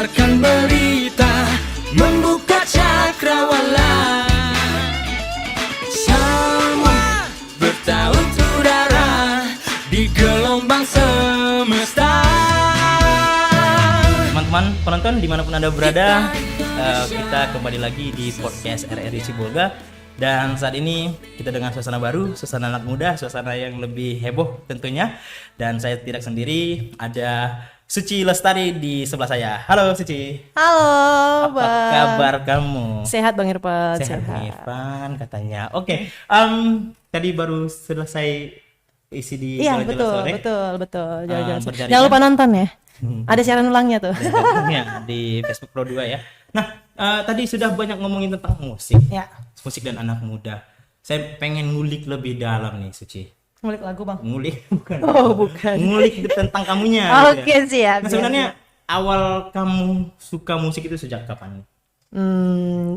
menyebarkan berita, membuka cakrawala. Semua bertaut udara di gelombang semesta. Teman-teman penonton dimanapun Anda berada, kita kembali lagi di podcast RRI Sibolga. Dan saat ini kita dengan suasana baru, suasana anak muda, suasana yang lebih heboh tentunya. Dan saya tidak sendiri, ada Suci Lestari di sebelah saya. Halo Suci. Halo, Apa kabar kamu? Sehat Bang Irfan. Sehat Bang Irfan katanya. Oke, tadi baru selesai isi di Iya, Jalan betul, Sore. betul. Jalan-jalan. berjaringan. Jangan lupa nonton ya. Ada siaran ulangnya tuh. Ya, di Facebook Pro 2 ya. Nah, tadi sudah banyak ngomongin tentang musik. Ya. Musik dan anak muda. Saya pengen ngulik lebih dalam nih, Suci. Ngulik lagu, Bang. Ngulik bukan. Oh, bukan. Ngulik tentang kamunya. Oke, gitu ya. siap. Nah, sebenarnya awal kamu suka musik itu sejak kapan?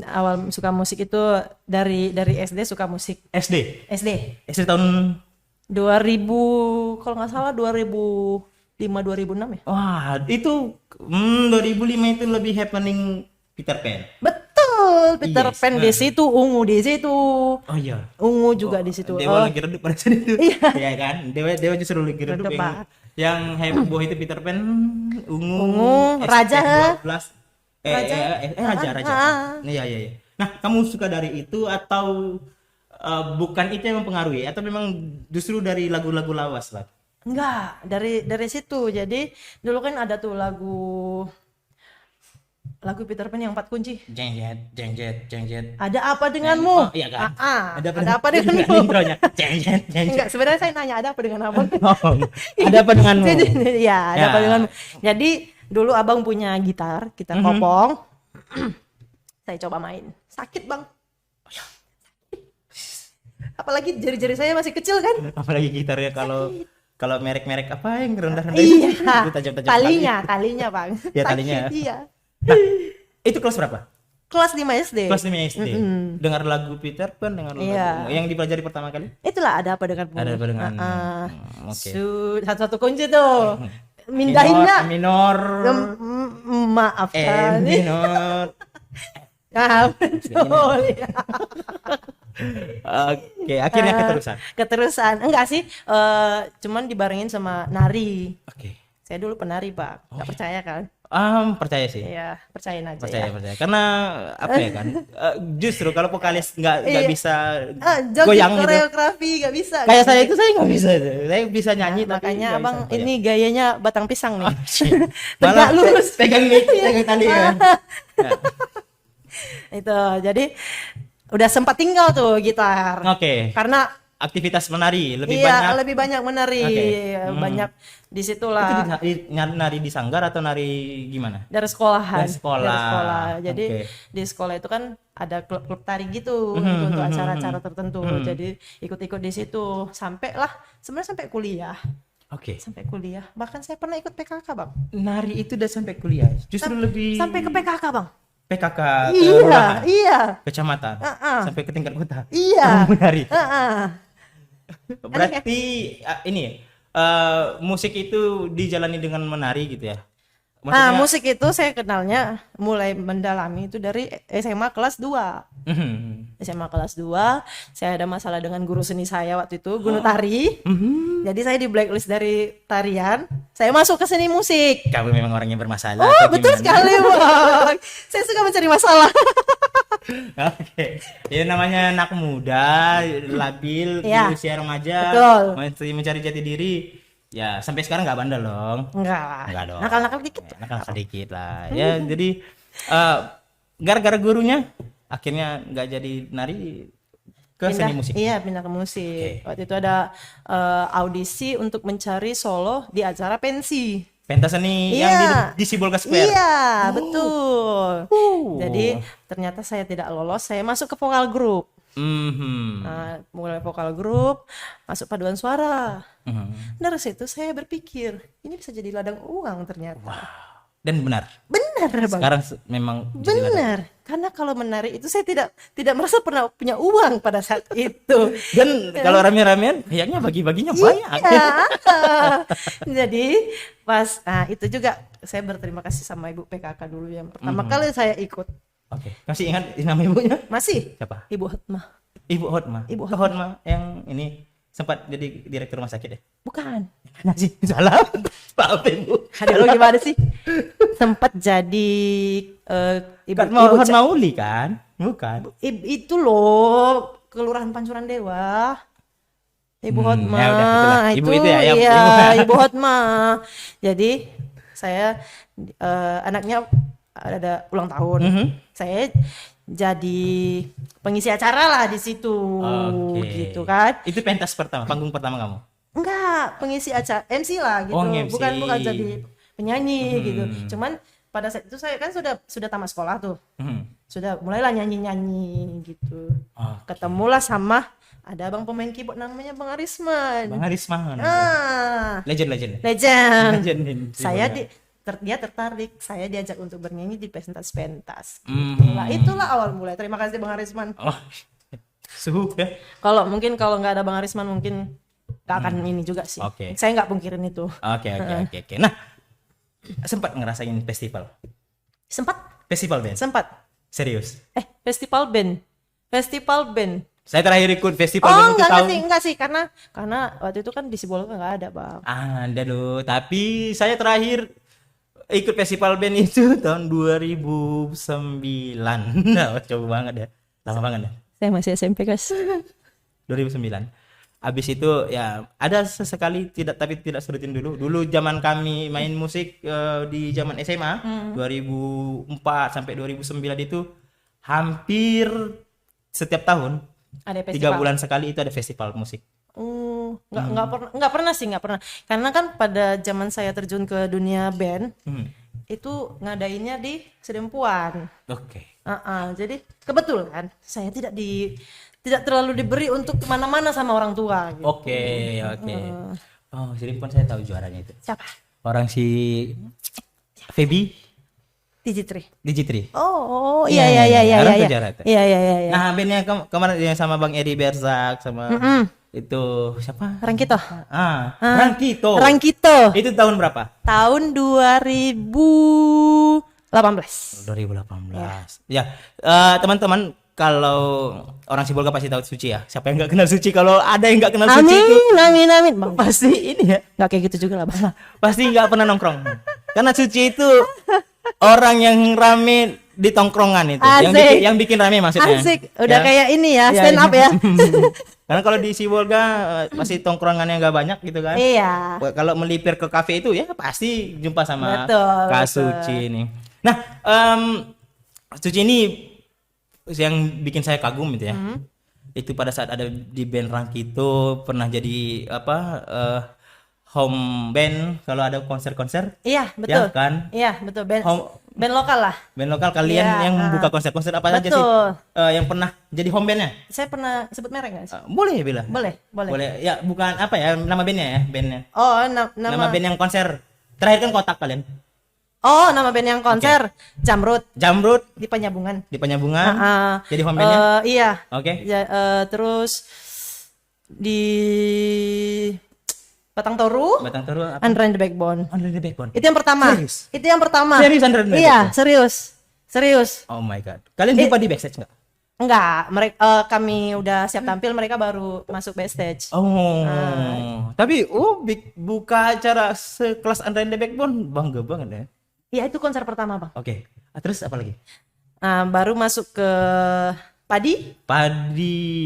Awal suka musik itu dari SD suka musik. SD. SD Tahun 2000 kalau nggak salah 2005 2006 ya. wah, itu 2005 itu lebih happening Peter Pan. Betul, Peter Yes. Pan di situ, Ungu di situ. Oh iya. Ungu juga di situ. Dewa lagi redup pada saat itu. Iya. Ya kan? Dewa justru lagi redup Redup, Pak. yang heboh itu Peter Pan, Ungu, Raja. ST12. Raja. Raja. Iya. Nah, kamu suka dari itu atau bukan itu yang mempengaruhi atau memang justru dari lagu-lagu lawas lah? Enggak, dari situ. Jadi dulu kan ada tuh lagu Peter Pan yang 4 kunci. Jeng jet. Ada apa denganmu? Oh, iya kan? Ada apa denganmu? Intronya. Jeng jet. Enggak, sebenarnya saya nanya ada apa dengan abang? Oh, ada apa denganmu? Iya, ada Ya. apa denganmu. Jadi dulu abang punya gitar kopong. Saya coba main. Sakit, Bang. Apalagi jari-jari saya masih kecil kan? Apalagi gitarnya kalau merek-merek apa yang rendah-rendah Iya. itu tajam-tajam Talinya, Bang. Ya, Sakit, talinya. Iya. Nah, itu kelas berapa? Kelas 5 SD. Kelas 5 SD. Dengar lagu Peter Pan, dengar lagu Iya. yang dipelajari pertama kali? Itulah ada apa denganmu? Ada apa dengan oke. Satu kunci tuh. Mindahinnya. Minor, Maafkan. minor. Nah, betul ya. Oke, akhirnya Keterusan. Enggak sih, cuman dibarengin sama nari. Oke. Saya dulu penari, Pak. Enggak percaya kan? Percaya sih. Iya, percayain aja Percaya. ya. Karena apa ya kan? Justru kalau vokalis nggak Iya. bisa Joget goyang gitu. koreografi nggak bisa. Kayak saya itu saya nggak bisa. Saya bisa nyanyi tapi Makanya nggak Abang bisa goyang. ini gayanya batang pisang nih. Malah lurus. pegang tali ya. Itu. Jadi udah sempat tinggal tuh gitar. Oke. Karena Aktivitas menari lebih iya, banyak. lebih banyak menari. Oke. Banyak Itu disitulah. nari di sanggar atau nari gimana? Dari sekolahan. Dari sekolah. Jadi Oke. di sekolah itu kan ada klub-klub tari gitu untuk acara-acara tertentu. Jadi ikut-ikut di situ sebenarnya sampai kuliah. Oke. Sampai kuliah. Bahkan saya pernah ikut PKK, Bang. Nari itu udah sampai kuliah. Justru lebih Sampai ke PKK, Bang. PKK Iya, kelurahan, iya. kecamatan, sampai ke tingkat kota. Iya. Menari. Heeh. Berarti musik itu dijalani dengan menari gitu ya? Maksudnya, Musik itu saya kenalnya mulai mendalami itu dari SMA kelas 2. SMA kelas 2, saya ada masalah dengan guru seni saya waktu itu, guru tari. Jadi saya di blacklist dari tarian, saya masuk ke seni musik. kamu memang orang yang bermasalah. Oh, atau betul gimana? sekali, Bang. Saya suka mencari masalah. Oke, ya namanya anak muda, labil, di Ya, usia remaja, betul. masih mencari jati diri. Ya sampai sekarang nggak bandel dong. Enggak lah. Enggak dong. Nakal-nakal dikit. Nakal dikit lah. Ya jadi gara-gara gurunya akhirnya nggak jadi nari ke seni musik. Iya, pindah ke musik. Waktu itu ada audisi untuk mencari solo di acara pensi. Pentas seni Iya. yang di Sibolga Square. Iya, betul. Jadi ternyata saya tidak lolos, saya masuk ke vokal grup. Mulai vokal grup, masuk paduan suara. Dari situ saya berpikir, ini bisa jadi ladang uang ternyata. Dan benar. Benar, Bang. Sekarang memang jadi ladang. Benar. Karena kalau menari itu saya tidak merasa pernah punya uang pada saat itu. Dan kalau rame-ramean kayaknya bagi-baginya banyak. Iya. Jadi pas itu juga saya berterima kasih sama Ibu PKK dulu yang pertama kali saya ikut. Oke. Masih ingat nama ibunya? Masih Siapa? Ibu Hotma. Ibu Hotma. Ibu Ke Hotma yang ini sempat jadi direktur rumah sakit ya? Bukan. Mana sih? Salah. Maaf Ibu. Aduh gimana sih? Sempat jadi ibu Kan Hotma Uli kan? Bukan. itu loh Kelurahan Pancuran Dewa. Ibu Hotma. Ya udah, itulah. Ibu itu ya, iya, ibu. Ibu Hotma. Jadi saya anaknya ada ulang tahun. Saya jadi pengisi acara lah di situ, Oke. gitu kan? Itu pentas pertama, panggung pertama kamu. Enggak, pengisi acara MC lah gitu. Oh, MC. Bukan jadi penyanyi gitu. Cuman pada saat itu saya kan sudah tamat sekolah tuh. Sudah mulailah nyanyi-nyanyi gitu. Oke. Ketemulah sama ada abang pemain keyboard namanya Bang Arisman. Bang Arisman. Legend. Legend. Saya dia tertarik, saya diajak untuk bernyanyi di pentas-pentas. Itulah awal mulai. Terima kasih Bang Arisman. Oh. Suhu ya. Kalau nggak ada Bang Arisman mungkin nggak akan ini juga sih. Oke. Saya nggak pungkirin itu. Oke. Nah, sempat ngerasain festival Sempat. band. Serius. Festival band. Saya terakhir ikut festival Oh, band itu tahun. enggak sih karena waktu itu kan di Sibolga nggak ada, Bang. Ada loh, tapi saya terakhir ikut festival band itu tahun 2009. Nah, coba banget ya. Lama banget ya. Saya masih SMP, guys. 2009. Habis itu ya ada sesekali tapi tidak serutin dulu. Dulu zaman kami main musik di zaman SMA 2004 sampai 2009 itu hampir setiap tahun Ada 3 festival. bulan sekali itu ada festival musik. Nggak pernah sih. Karena kan pada zaman saya terjun ke dunia band, itu ngadainnya di Sedempuan. Oke. Jadi kebetulan saya tidak terlalu diberi untuk kemana-mana sama orang tua. Gitu. Oke. Oh, jadi pun saya tahu juaranya itu. Siapa? Orang si Feby Digitri. Digitri. Oh, Iya, iya. orang tuh juara itu. Iya. Nah, bandnya kemarin yang sama Bang Edi Berzak sama itu siapa? Rangkito. Rangkito. Rangkito. Itu tahun berapa? Tahun 2018. 2018. Ya, teman-teman kalau orang Sibolga pasti tahu Suci ya. Siapa yang nggak kenal Suci? Kalau ada yang nggak kenal Suci itu Amin. Bang, pasti ini ya. nggak kayak gitu juga lah, Bang. Pasti nggak pernah nongkrong. Karena Suci itu orang yang rame di tongkrongan itu. Asik. Yang bikin rame maksudnya. Asik. Udah Ya. kayak ini ya, Iya, stand up ya. Karena kalau di Sibolga pasti tongkrongannya nggak banyak gitu kan. Iya. Kalau melipir ke kafe itu ya pasti jumpa sama Betul, Kak betul. Suci ini. Nah, Suci ini yang bikin saya kagum gitu ya. Itu pada saat ada di band Rangkito pernah jadi home band kalau ada konser-konser. Iya, betul. Ya kan? Iya, betul. Band Home- lokal lah. Band lokal kalian Iya, yang buka konser-konser apa saja sih? betul. Yang pernah jadi home bandnya? Saya pernah sebut merek nggak sih? Boleh bilang. Boleh. Ya, bukan apa ya nama bandnya ya, bandnya. Oh, Nama band yang konser. Terakhir kan Kotak kalian. Oh, nama band yang konser Jamrut Jamrut di Penyambungan. di Penyambungan. Jadi home bandnya. Iya. Oke. Ya, terus di Batang Toru, Batang Toru apa? Andre and the Backbone. Under the Backbone. Itu yang pertama. Serius? Itu yang pertama. Serius, Andre and the Iya, Backbone? serius. Oh my god. Kalian jumpa di backstage nggak? Enggak, mereka kami udah siap tampil, mereka baru masuk backstage. Oh. Tapi buka acara sekelas Under the Backbone bangga banget ya. Iya, itu konser pertama, Bang. Oke. Terus apa lagi? Baru masuk ke Padi.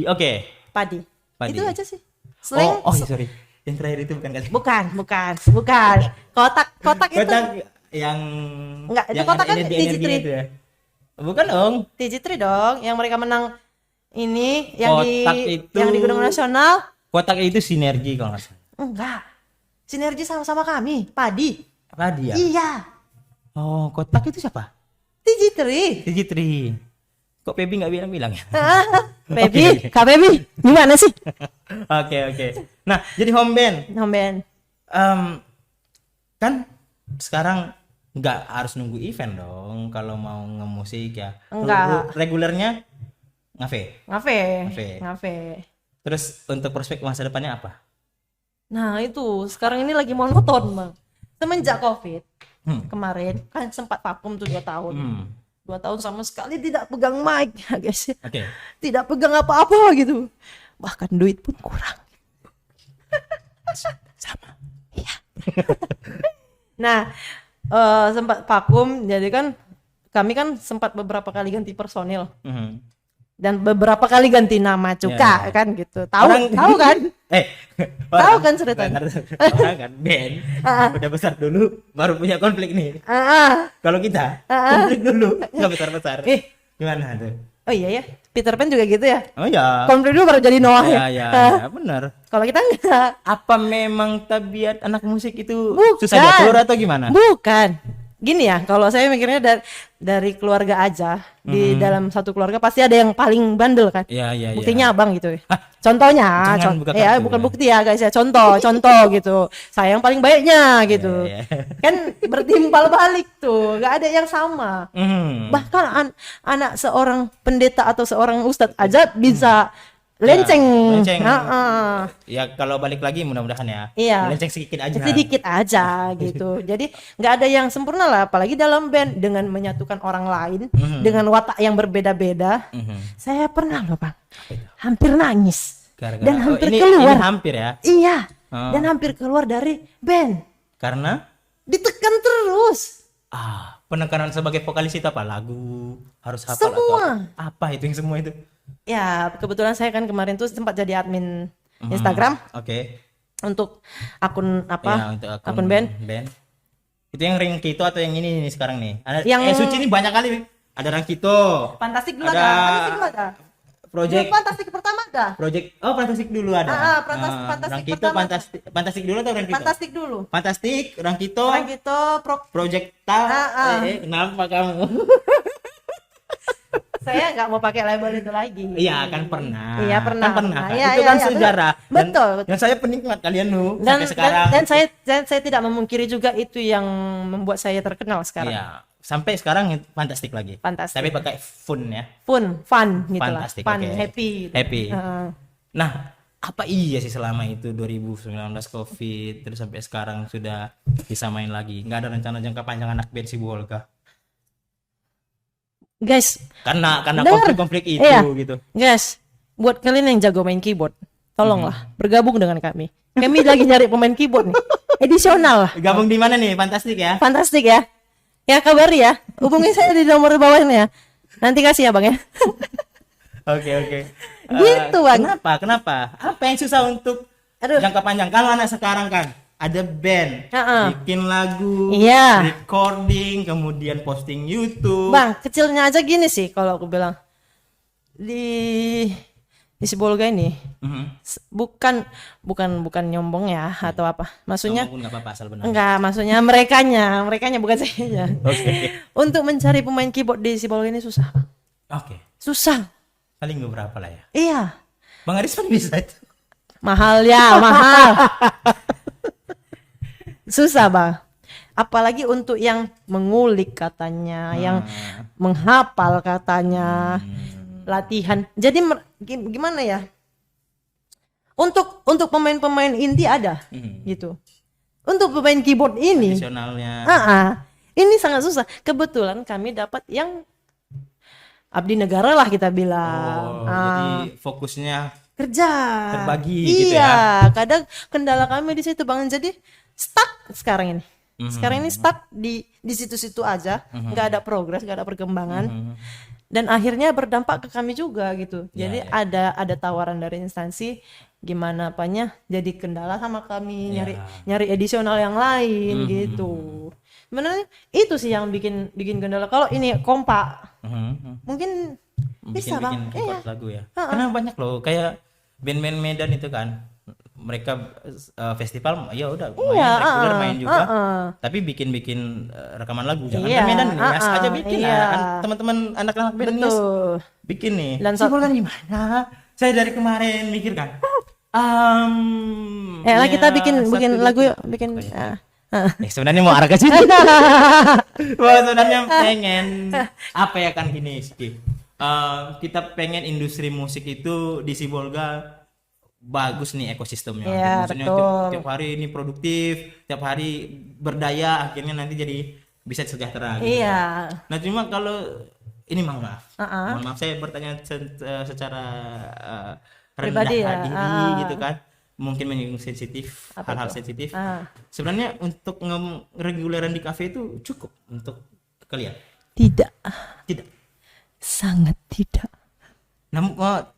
Oke. Padi. Padi. Itu aja sih. Slang. Sorry. Yang terakhir itu bukan kali. Bukan. Kotak itu. Kotak yang Enggak, itu yang kotak ada kan energi-energinya Digitri. itu ya. Bukan dong. TG3 dong, yang mereka menang ini yang Kotak itu- yang di Gunung Nasional. Kotak itu sinergi kalau nggak salah. Enggak. Sinergi sama-sama kami, Padi. Padi ya? Iya. Oh, kotak itu siapa? TG3. TG3. Kok Pebi nggak bilang-bilang ya? Baby, Kak Baby, gimana sih? Oke. Nah, jadi home band. Home band. Kan sekarang nggak harus nunggu event dong kalau mau ngemusik ya. Enggak. Regulernya ngafe. Ngafe. Terus untuk prospek masa depannya apa? Nah itu sekarang ini lagi monoton bang. Semenjak COVID kemarin kan sempat vakum tuh 2 tahun. 2 tahun sama sekali tidak pegang mic ya guys. Oke. Tidak pegang apa-apa gitu. Bahkan duit pun kurang. Sama. Iya. Nah sempat vakum jadi kan kami kan sempat beberapa kali ganti personil. Dan beberapa kali ganti nama juga kan gitu. Tahu kan? Tahu kan ceritanya? Orang kan band udah besar dulu baru punya konflik nih. Kalau kita konflik dulu nggak besar-besar. Gimana tuh? Oh iya ya, Peter Pan juga gitu ya? Oh ya. Konflik dulu baru jadi Noah ya? Ya, benar. Kalau kita enggak. Apa memang tabiat anak musik itu Bukan. susah diatur atau gimana? Bukan. Gini ya, kalau saya mikirnya dari keluarga aja, di dalam satu keluarga pasti ada yang paling bandel kan. Iya. Buktinya abang gitu. Contohnya, bukan bukti ya guys ya, contoh gitu. Saya yang paling baiknya gitu. Kan bertimpal balik tuh, nggak ada yang sama. Bahkan anak seorang pendeta atau seorang ustadz aja bisa lenceng. Ya kalau balik lagi mudah-mudahan ya. Iya. Lenceng Sedikit aja gitu. Jadi nggak ada yang sempurna lah, apalagi dalam band dengan menyatukan orang lain dengan watak yang berbeda-beda. Saya pernah loh bang, hampir nangis. Dan hampir keluar. Ini hampir ya. Iya. Dan hampir keluar dari band. Karena ditekan terus. Penekanan sebagai vokalis itu apa? Lagu harus hafal semua. Atau apa itu yang semua itu? Ya kebetulan saya kan kemarin tuh sempat jadi admin Instagram. Oke. Untuk akun apa? Ya, untuk akun band. Itu yang Ringkito atau yang ini nih sekarang nih? Ada Yang Suci ini banyak kali. Ada Ringkito. Fantastik dulu ada. ada. Project. Fantastik pertama ada. Fantastik dulu ada. Fantastik Ringkito pertama. Fantastik dulu atau Ringkito? Fantastik dulu. Fantastik, Ringkito. Project kenapa kamu? Saya nggak mau pakai label itu lagi. Iya kan pernah. Iya pernah. Kan? Iya, itu kan sejarah. Betul. Yang saya penikmat kalian sampai sekarang. Dan saya tidak memungkiri juga itu yang membuat saya terkenal sekarang. Iya. Sampai sekarang fantastik lagi. Fantastik. Tapi pakai fun ya. Fun gitu lah. Fantastik, Fun, okay. Happy. Nah, apa iya sih selama itu 2019 COVID terus sampai sekarang sudah bisa main lagi? Nggak ada rencana jangka panjang anak band Sibolga? Guys, karena konflik itu gitu. Guys, buat kalian yang jago main keyboard, tolonglah bergabung dengan kami. Kami lagi nyari pemain keyboard nih. Edisional. Gabung di mana nih? Fantastik ya? Fantastik ya. Ya kabari ya. Hubungi saya di nomor bawahnya ya. Nanti kasih ya, Bang ya. Oke. Gitu, Bang. Kenapa? Apa yang susah untuk jangka panjang? Kalau anak sekarang kan ada band, bikin lagu, recording, kemudian posting YouTube. Bang, kecilnya aja gini sih kalau aku bilang. Di Sibolga ini bukan nyombong ya atau apa. Maksudnya enggak apa-apa asal benar. Enggak, maksudnya merekanya bukan saya. Oke. Untuk mencari pemain keyboard di Sibolga ini susah. Oke. Susah. Paling beberapa lah ya. Iya. Bang Aris kan bisa itu. Mahal ya, mahal. Susah bang, apalagi untuk yang mengulik katanya, yang menghafal katanya, latihan. Jadi gimana ya? Untuk pemain-pemain inti ada, gitu. Untuk pemain keyboard ini, tradisionalnya. Ini sangat susah. Kebetulan kami dapat yang abdi negara lah kita bilang. Jadi fokusnya kerja terbagi gitu ya. Iya, kadang kendala kami di situ bang. Jadi stuck sekarang ini. Sekarang ini stuck di situ-situ aja, nggak ada progres, nggak ada perkembangan, dan akhirnya berdampak ke kami juga gitu. Jadi ada tawaran dari instansi, gimana apanya, jadi kendala sama kami nyari edisional yang lain gitu. Sebenarnya itu sih yang bikin kendala. Kalau ini kompak, mungkin bisa bang. Bikin lagu ya. Karena banyak loh, kayak band-band Medan itu kan. Mereka festival ya udah reguler main juga, tapi bikin rekaman lagu. Jangan Medan nih, aja bikin teman-teman anak-anak band bikin nih. Sibolga gimana? Saya dari kemarin mikir kan. Kita bikin lagu yuk, bikin Sebenarnya mau arah ke sini. Sebenarnya pengen apa ya kan gini Ski. Kita pengen industri musik itu di Sibolga bagus nih ekosistemnya. Iya, Maksudnya betul. tiap hari ini produktif, tiap hari berdaya, akhirnya nanti jadi bisa sejahtera. Gitu. Iya. Nah cuma kalau ini mohon maaf, Uh-uh. mohon maaf saya bertanya secara rendah Pribadi ya, diri gitu kan, mungkin menyinggung sensitif, Apa hal-hal tuh? sensitif. Ah. Sebenarnya untuk reguleran di kafe itu cukup untuk kalian? Tidak, Tidak. sangat tidak. Namun,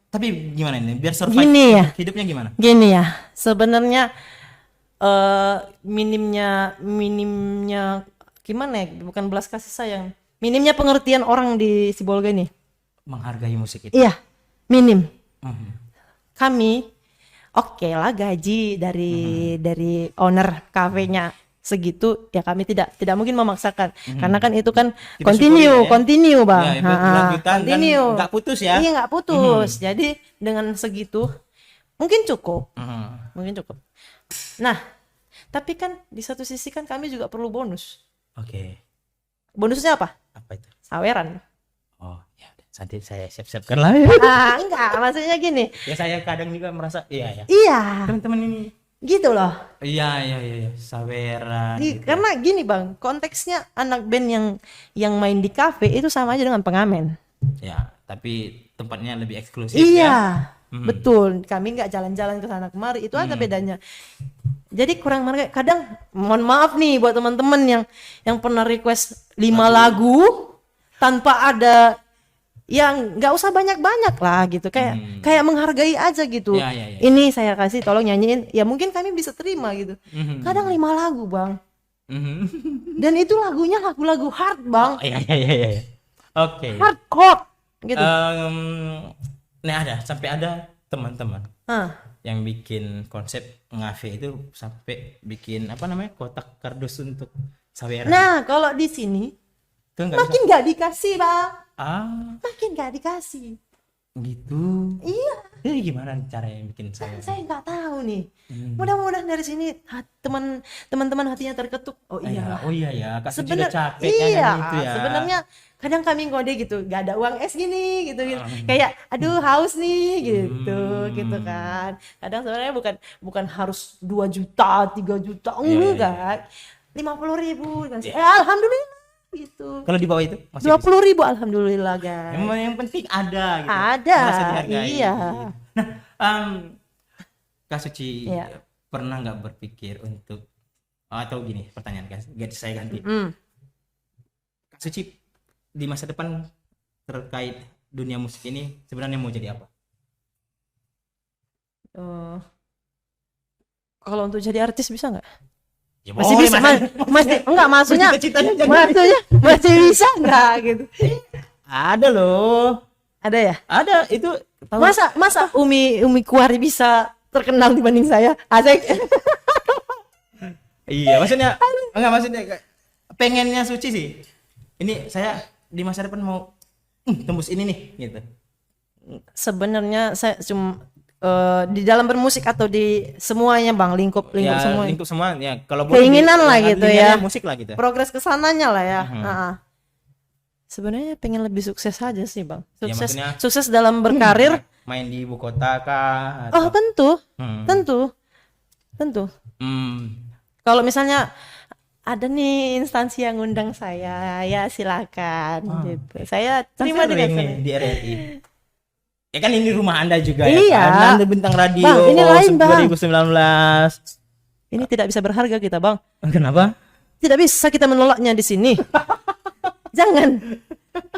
tapi gimana ini? Biar survive Gini ya. hidupnya gimana? Gini ya, sebenarnya minimnya gimana ya? Bukan belas kasih sayang. Minimnya pengertian orang di Sibolga ini. Menghargai musik itu. Iya, minim. Mhm. Kami oke lah gaji dari owner kafenya segitu ya kami tidak mungkin memaksakan karena kan itu kan Kita syukuri ya. continue bang. Ya, berlanjutan dan Continue. nggak putus ya. Iya nggak putus. Jadi dengan segitu mungkin cukup. Mhm. Mungkin cukup. Nah, tapi kan di satu sisi kan kami juga perlu bonus. Oke. Bonusnya apa? Apa itu? Saweran. Oh, ya udah. Nanti saya siap-siapkan lah ya. Enggak, maksudnya gini. Ya saya kadang juga merasa iya ya. Iya, Teman-teman ini. gitu loh. Iya. Saweran. Gitu. Karena gini bang, konteksnya anak band yang main di kafe itu sama aja dengan pengamen. Ya, tapi tempatnya lebih eksklusif Iya, ya. betul. Kami nggak jalan-jalan ke sana kemari, itu ada bedanya. Jadi kurang mereka. Kadang, mohon maaf nih buat teman-teman yang pernah request 5 lagu tanpa ada yang nggak usah banyak-banyak lah gitu, kayak menghargai aja gitu. Ya. Ini saya kasih, tolong nyanyiin. Ya mungkin kami bisa terima gitu. Kadang 5 lagu bang, Mhm. dan itu lagunya lagu-lagu hard bang, Iya. Oke. hardcore gitu. Nah sampai ada teman-teman Hah. yang bikin konsep ngafe itu sampai bikin apa namanya kotak kardus untuk saweran. Nah kalau di sini Itu nggak bisa. makin nggak dikasih bang, Ah, makin nggak dikasih. gitu. Iya, Jadi gimana caranya bikin saweran? saya nggak tahu nih. Mudah-mudahan dari sini teman-teman hatinya terketuk. Oh iya. Oh iya ya, Kak Suci udah capek iya, nyanyi itu ya. sebenarnya kadang kami ngode gitu, gak ada uang es gini gitu. Kayak aduh haus nih gitu kan. Kadang sebenarnya bukan harus 2 juta, 3 juta, enggak. 50.000 dikasih. Alhamdulillah gitu. Kalau di bawah itu masih 20.000 alhamdulillah guys. yang penting ada gitu. Ada, Merasa dihargai. iya. Nah, Kak Suci Iya. pernah nggak berpikir untuk atau gini pertanyaan saya ganti. Kak Suci di masa depan terkait dunia musik ini sebenarnya mau jadi apa? Kalau untuk jadi artis bisa nggak? Ya, Masih boleh, bisa, Mas. masih enggak maksudnya, Cita-citanya jadi. maksudnya masih bisa nggak gitu? Ada loh. Ada ya? Ada itu. Tahu? Masa Umi Kuari bisa terkenal dibanding saya? Asik. Iya, maksudnya enggak maksudnya pengennya Suci sih. Ini saya di masa depan mau tembus ini nih gitu. Sebenarnya saya cuma di dalam bermusik atau di semuanya bang, lingkup Ya, semua. lingkup semua ya kalau boleh Keinginan lah gitu ya. Musik lah gitu. Progres kesananya lah ya. Sebenarnya pengen lebih sukses aja sih bang. Ya, Sukses, maksudnya- sukses dalam berkarir. Main di ibu kota kah Oh tentu, Hmm. tentu. Hmm. Kalau misalnya ada nih instansi yang ngundang saya, ya silakan gitu. Saya terima dengan Sering nih senang. di RRI. Ya kan ini rumah Anda juga Iya. ya kan. Anda bintang radio Bang, ini lain, Bang. 2019. Ini tidak bisa berharga kita bang. Kenapa? Tidak bisa kita menolaknya di sini. Jangan.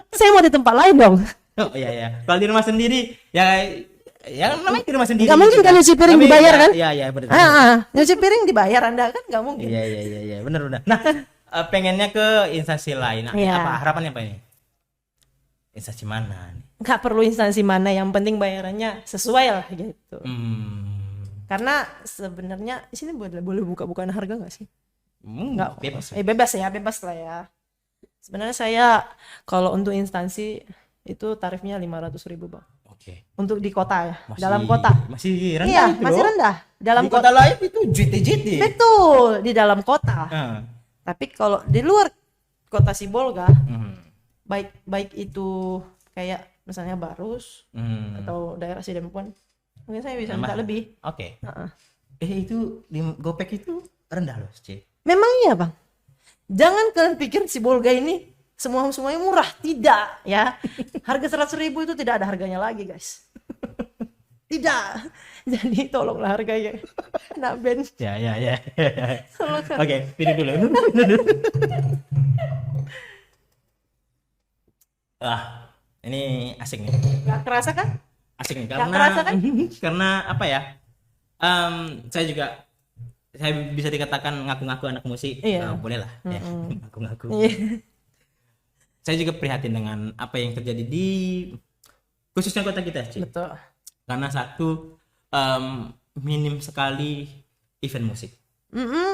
Saya mau di tempat lain dong. Oh iya. Kalau di rumah sendiri ya namanya di rumah sendiri. Nggak mungkin gitu kan nyuci piring Tapi dibayar, kan? Iya benar. Nyuci piring dibayar Anda kan nggak mungkin. Iya benar. Nah, pengennya ke instansi lain. Nah, Iya. apa harapannya apa ini? Instansi mana nih? Nggak perlu instansi mana, yang penting bayarannya sesuai lah gitu. Karena sebenarnya di sini boleh buka-bukaan harga nggak sih? Nggak. Bebas. Bebas lah ya. Sebenarnya saya kalau untuk instansi itu tarifnya 500.000 bang. Oke. untuk di kota ya, Masih, dalam kota. masih rendah Iya, itu masih loh. rendah dalam Di kota lain itu JT. Betul, di dalam kota. Ah. Tapi kalau di luar kota Sibolga, Mhm. baik itu kayak misalnya Barus Hmm. atau daerah Sidempuan, mungkin saya bisa minta Mahal. lebih. Oke. Heeh. Itu di Gopek itu rendah loh, C. Memang iya bang. Jangan kalian pikir Sibolga ini semuanya murah, tidak ya. Harga 100.000 itu tidak ada harganya lagi guys. Tidak. Jadi tolonglah harganya. Nak Ben. Ya. Tolong. Oke, pilih dulu. Ini asik nih. Gak kerasa kan? Asik nih Nggak kerasa kan? karena apa ya? Saya bisa dikatakan ngaku-ngaku anak musik. Iya. Boleh lah. Ya, ngaku-ngaku. Iya. Saya juga prihatin dengan apa yang terjadi di khususnya kota kita, Ci. Betul. Karena satu minim sekali event musik.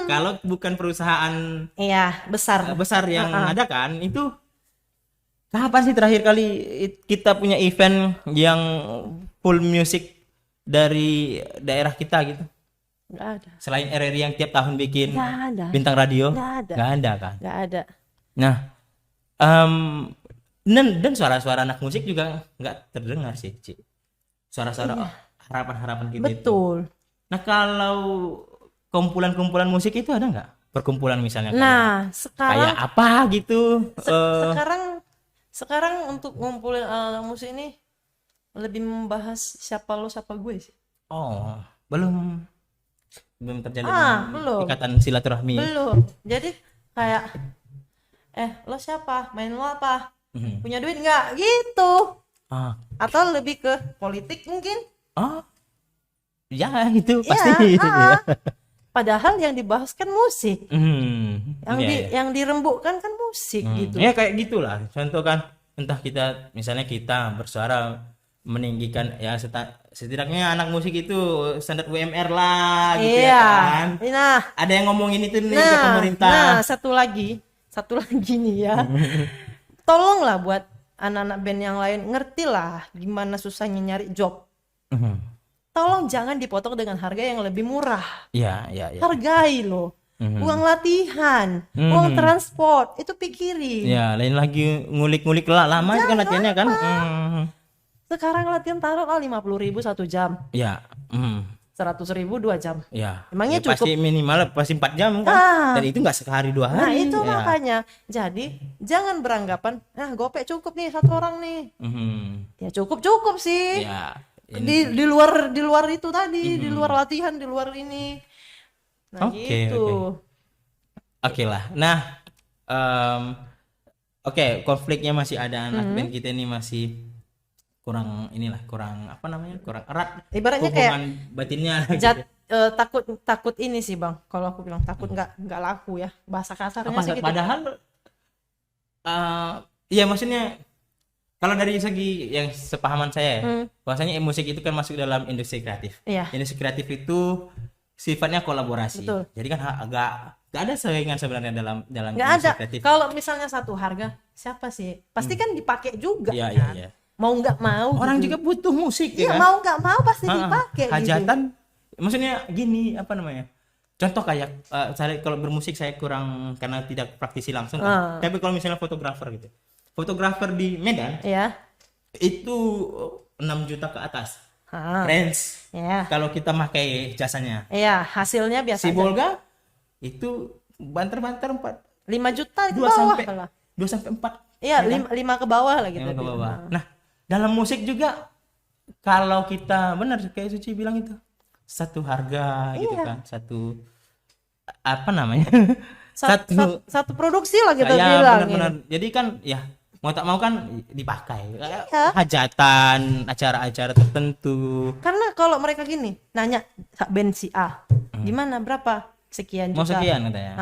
Kalau bukan perusahaan Iya, besar. besar yang mengadakan itu, kapan sih terakhir kali kita punya event yang full music dari daerah kita gitu? Nggak ada. Selain RRI yang tiap tahun bikin Nggak ada. bintang radio, Nggak ada. nggak ada kan? Nggak ada. Nah, dan suara-suara anak musik juga nggak terdengar sih, Ci. Suara-suara harapan-harapan kita itu. Betul. Nah, kalau kumpulan-kumpulan musik itu ada nggak? Perkumpulan misalnya Nah, kayak sekarang apa gitu? sekarang untuk ngumpulin anak musik ini lebih membahas siapa lo siapa gue sih. Oh, belum terjalin belum. ikatan silaturahmi. Belum. Jadi kayak lo siapa? Main lo apa? Mhm. Punya duit nggak? Gitu. Ah, Atau lebih ke politik mungkin. oh, ya itu Iya, pasti. Padahal yang dibahas kan musik. Iya, iya. Yang dirembukkan kan musik gitu. Ya kayak gitulah. Contoh kan, entah misalnya kita bersuara meninggikan ya setidaknya anak musik itu standar UMR lah gitu ya kan. Nah, Ada yang ngomongin itu nih ke pemerintah. Nah, satu lagi nih ya. Tolonglah buat anak-anak band yang lain ngertilah gimana susahnya nyari job. Mhm. Tolong jangan dipotong dengan harga yang lebih murah. Iya. Hargai loh. Uang latihan, uang transport, itu pikirin. Ya, lain lagi ngulik-ngulik lama itu kan latihannya kan. Sekarang latihan taruh 50.000 1 jam, Ya. 100.000 2 jam. Ya. Emangnya Ya, pasti minimal pasti 4 jam kan. Dan itu nggak sekali 2 Nah hari. itu ya. makanya. Jadi jangan beranggapan, Gopek cukup nih 1 orang nih. Ya cukup sih. Ya. Di luar itu tadi, di luar latihan, di luar ini. Nah Oke, gitu. Oke lah. Nah, oke, konfliknya masih ada. Anak band kita ini masih kurang kurang erat. Ibaratnya hubungan batinnya. takut ini sih bang. Kalau aku bilang takut nggak laku ya. Bahasa kasarnya sih gitu. Padahal, ya maksudnya kalau dari segi yang sepahaman saya, bahwasanya musik itu kan masuk dalam industri kreatif. Iya. Industri kreatif itu sifatnya kolaborasi. Betul. Jadi kan agak nggak ada saingan sebenarnya dalam Nggak industri ada. kreatif. Kalau misalnya satu harga, siapa sih? Pasti kan dipakai juga. Iya, kan? iya. Mau nggak mau. Orang gitu. juga butuh musik Iya, ya kan? mau nggak mau pasti dipakai. Hajatan, maksudnya gini, apa namanya? Contoh kayak saya kalau bermusik saya kurang karena tidak praktisi langsung. Kan? Tapi kalau misalnya fotografer gitu, fotografer di Medan Ya. itu 6 juta ke atas. Range. Ya. Kalau kita pakai jasanya. Iya, hasilnya biasa. Si Bolga itu banter-banter 5 juta ke 2 bawah sampai lah. 2 sampai 4. Iya, 5 ke bawah lah gitu. 5 ke bawah. Nah, dalam musik juga kalau kita benar kayak Suci bilang itu satu harga gitu kan, satu apa namanya? Satu produksi lah kita ya, bilang. benar-benar. Jadi kan ya mau tak mau kan dipakai. Hajatan, acara-acara tertentu. Karena kalau mereka gini nanya band si A, gimana berapa? Sekian Mau juta. sekian katanya.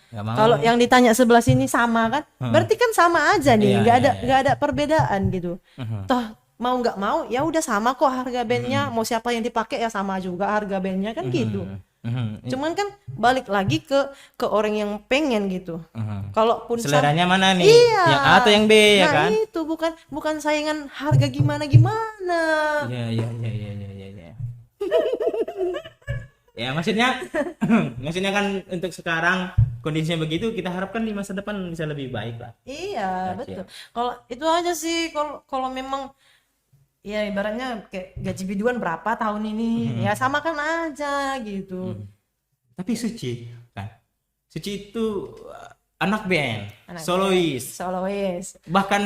Nggak mau. Kalau yang ditanya sebelah sini sama kan, berarti kan sama aja nih, Iya, nggak ada perbedaan gitu. Toh mau nggak mau ya udah sama kok harga bandnya, mau siapa yang dipakai ya sama juga harga bandnya kan gitu. Cuman kan balik lagi ke orang yang pengen gitu. Kalaupun Seleranya mana nih? Iya. Yang A atau yang B ya Nah, kan? itu bukan saingan harga gimana. Iya. Ya maksudnya maksudnya kan untuk sekarang kondisinya begitu, kita harapkan di masa depan bisa lebih baik lah. Iya, Oke. betul. Kalau itu aja sih, kalau memang ya ibaratnya kayak gaji biduan berapa tahun ini, ya samakan aja gitu. Tapi Suci kan, Suci itu anak band, Anak solois, Solois. bahkan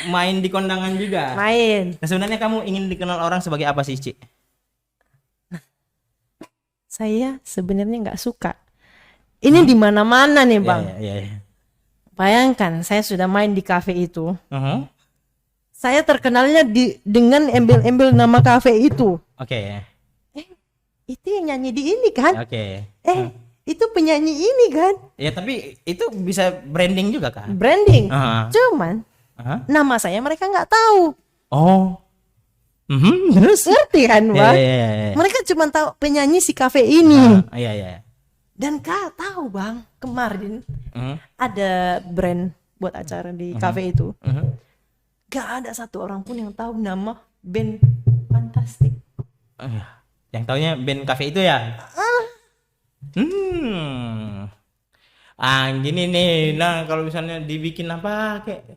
main di kondangan juga. Main. Nah, sebenarnya kamu ingin dikenal orang sebagai apa sih, Ci? Saya sebenarnya nggak suka. Ini di mana-mana nih, Bang. Iya. Bayangkan saya sudah main di kafe itu. Mhm. Saya terkenalnya dengan embel-embel nama kafe itu. Oke. Itu yang nyanyi di ini kan? Oke. Itu penyanyi ini kan? Ya tapi itu bisa branding juga kan? Branding. Aha. Cuman Aha. nama saya mereka nggak tahu. Oh. Terus? Ngerti kan, Bang? Iya. Mereka cuma tahu penyanyi si kafe ini. Iya. Dan Kak tahu, Bang, kemarin Mhm. ada brand buat acara di kafe itu. Mhm. Gak ada satu orang pun yang tahu nama band Fantastik. Oh, iya. Yang taunya band cafe itu ya? Gini nih. Nah, kalau misalnya dibikin apa kayak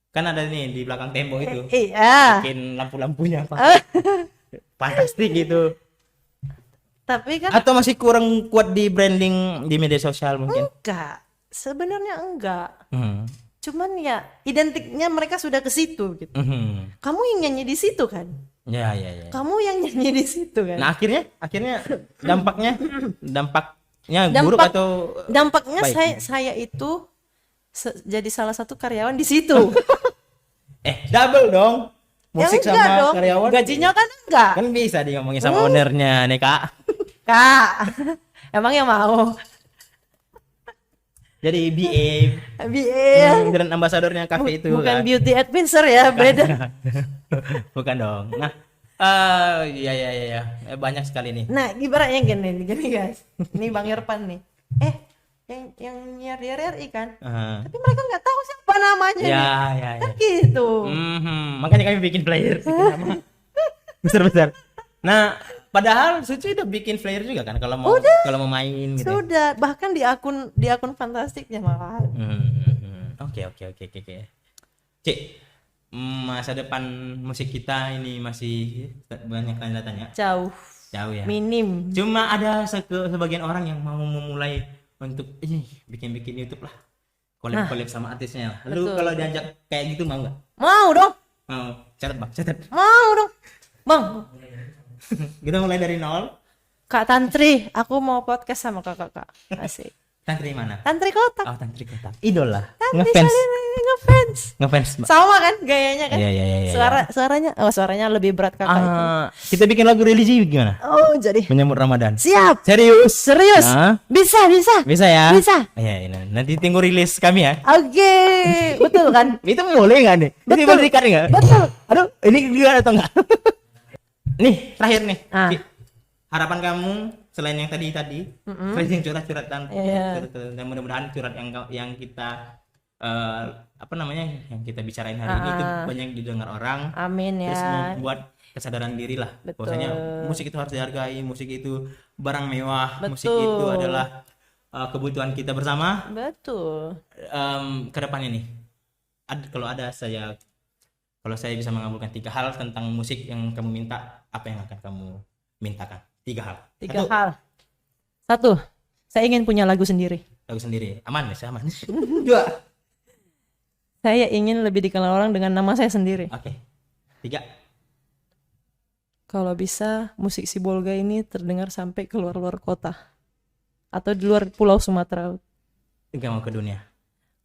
kan ada nih di belakang tembok itu. Iya. Bikin lampu-lampunya apa? Fantastik gitu. Tapi kan Atau masih kurang kuat di branding di media sosial mungkin? enggak. Sebenarnya enggak. Hmm. Cuman ya identiknya mereka sudah ke situ gitu. Mhm. Kamu yang nyanyi di situ kan? Ya. Kamu yang nyanyi di situ kan? Nah, akhirnya dampaknya buruk Dampak- atau Dampaknya baik? saya itu jadi salah satu karyawan di situ. double dong. Musik Ya enggak sama dong. karyawan. Gajinya kan enggak. Kan bisa di ngomongin sama ownernya nih, Kak. Kak. Emang yang mau? Jadi BA, BA. brand ambasadornya kafe itu Bukan kan. beauty advisor ya, beda. Bukan dong. Nah, iya. Banyak sekali nih. Nah, ibaratnya gini guys. Ini Bang Irfan nih. Yang nyiar di RRI kan? Aha. Tapi mereka nggak tahu siapa namanya nih. Ya. Kan gitu. Makanya kami bikin flyer bikin nama. Besar. Nah, padahal Suci udah bikin flyer juga kan kalau mau main gitu. Sudah, bahkan di akun Fantastiknya malah. Oke. Cik, masa depan musik kita ini masih banyak tanda tanya. Jauh, Jauh ya. minim. Cuma ada sebagian orang yang mau memulai untuk bikin YouTube lah. Collab sama artisnya lah. Lu Betul. kalau diajak kayak gitu mau nggak? Mau dong. Mau. Catat. Mau dong. Bang, Kita mulai dari nol. Kak Tantri, aku mau podcast sama kakak. Asik. Tantri mana? Tantri kotak. Oh, Tantri Kotak. Idola. Tantri Ngefans. ngefans. Mbak. Sama kan gayanya kan? Iya. Suaranya lebih berat kakak itu. Kita bikin lagu religi gimana? Oh, jadi. Menyambut Ramadan. Siap. Serius? Serius? Nah. Bisa. Bisa ya? Bisa. Iya, nanti tunggu rilis kami ya. Oke, betul kan? Itu boleh nggak nih? Itu Betul. boleh dikat nggak? Betul. Aduh, ini gimana atau enggak? Nih, terakhir nih. Ah. Ci, harapan kamu selain yang tadi, selain yang curhat dan Iya. dan mudah-mudahan curhat yang kita yang kita bicarain hari ini itu banyak didengar orang. Amin Terus ya. membuat kesadaran diri lah. Betul. Bahwasanya musik itu harus dihargai, musik itu barang mewah, Betul. musik itu adalah kebutuhan kita bersama. Betul. Ke depannya nih, kalau saya bisa mengabulkan 3 hal tentang musik yang kamu minta, apa yang akan kamu mintakan? 3 hal. 3 hal. 1, saya ingin punya lagu sendiri. Lagu sendiri. Aman. 2. Saya ingin lebih dikenal orang dengan nama saya sendiri. Oke. 3. Kalau bisa musik Sibolga ini terdengar sampai ke luar kota atau di luar Pulau Sumatera. 3 mau ke dunia.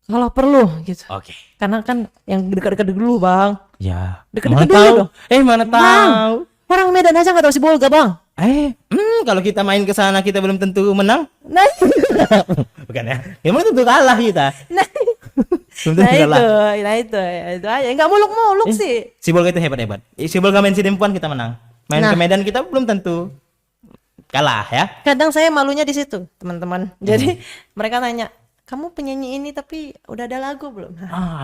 Kalau perlu gitu. Oke. Karena kan yang dekat-dekat dulu, Bang. Ya. Dekat-dekat Mana dulu tahu? dong. Mana tahu? Orang Medan aja nggak tahu Sibolga, Bang. Kalau kita main ke sana kita belum tentu menang. Nah, Bukan ya? Ya belum tentu kalah kita. nah, Belum tentu kalah. itu aja. Nggak muluk-muluk sih. Sibolga itu hebat. Sibolga main Sidempuan kita menang. Main ke Medan kita belum tentu. kalah ya. Kadang saya malunya di situ, teman-teman. Jadi mereka tanya, kamu penyanyi ini tapi udah ada lagu belum?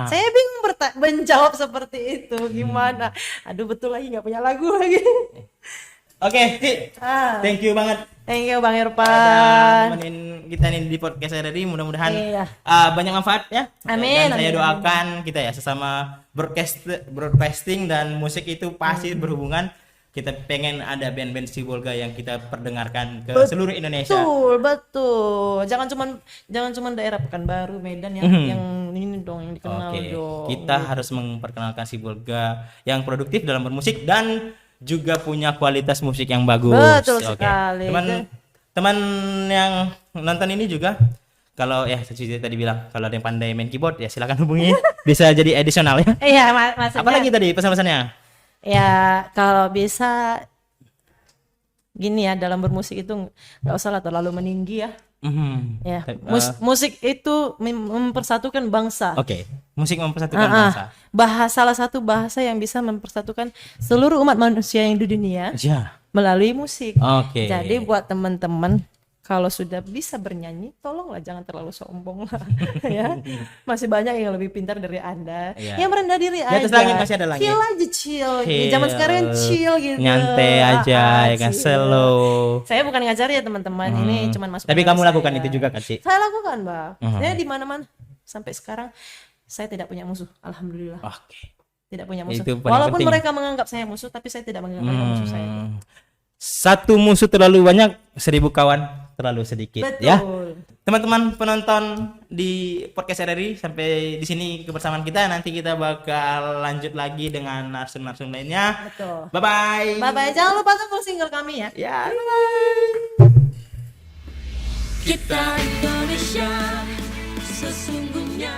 Saya bingung menjawab seperti itu, gimana? Aduh, betul lagi nggak punya lagu lagi. Oke, Ci. Thank you banget. Thank you Bang Udah Irfan. nemenin kita nih di podcast RRI, mudah-mudahan Iya. banyak manfaat ya. Amin, Dan saya amin, doakan kita ya sesama broadcasting dan musik itu pasti berhubungan. Kita pengen ada band-band Sibolga yang kita perdengarkan ke seluruh Indonesia. Betul. Jangan cuman daerah Pekanbaru, Medan yang ini dong yang dikenal Oke, dong. kita harus memperkenalkan Sibolga yang produktif dalam bermusik dan juga punya kualitas musik yang bagus. Betul Oke. sekali. Teman yang nonton ini juga, kalau ya seperti tadi bilang, kalau ada yang pandai main keyboard ya silakan hubungi. Bisa jadi additional ya. Iya, maksudnya. Apalagi tadi pesan-pesannya? Ya kalau bisa gini ya, dalam bermusik itu nggak usah lah terlalu meninggi ya. Ya, musik itu mempersatukan bangsa. Oke, musik mempersatukan bangsa. Salah satu bahasa yang bisa mempersatukan seluruh umat manusia yang di dunia Ya. melalui musik. Oke. Jadi buat teman-teman, kalau sudah bisa bernyanyi, tolonglah jangan terlalu sombong lah, ya. Masih banyak yang lebih pintar dari Anda. Iya. Yang merendah diri Di aja. atas langit masih ada langit. Chill aja, chill. Chill. Zaman sekarang kan chill gitu. Nyantai aja, ya kan, chill. slow. Saya bukan ngajar ya teman-teman, ini cuman masuk. Tapi kamu lakukan itu juga kan, Ci? Saya lakukan, Bang. Saya di mana-mana sampai sekarang saya tidak punya musuh, alhamdulillah. Oke. Tidak punya musuh. Itu paling Walaupun penting. mereka menganggap saya musuh, tapi saya tidak menganggap mereka musuh saya. Satu musuh terlalu banyak, 1000 kawan terlalu sedikit. Betul. Ya. Teman-teman penonton di podcast RRI, sampai di sini kebersamaan kita. Nanti kita bakal lanjut lagi dengan narsum-narsum lainnya. Betul. Bye bye. Bye bye. Jangan lupa tunggu single kami ya. Ya. Kita Indonesia sesungguhnya.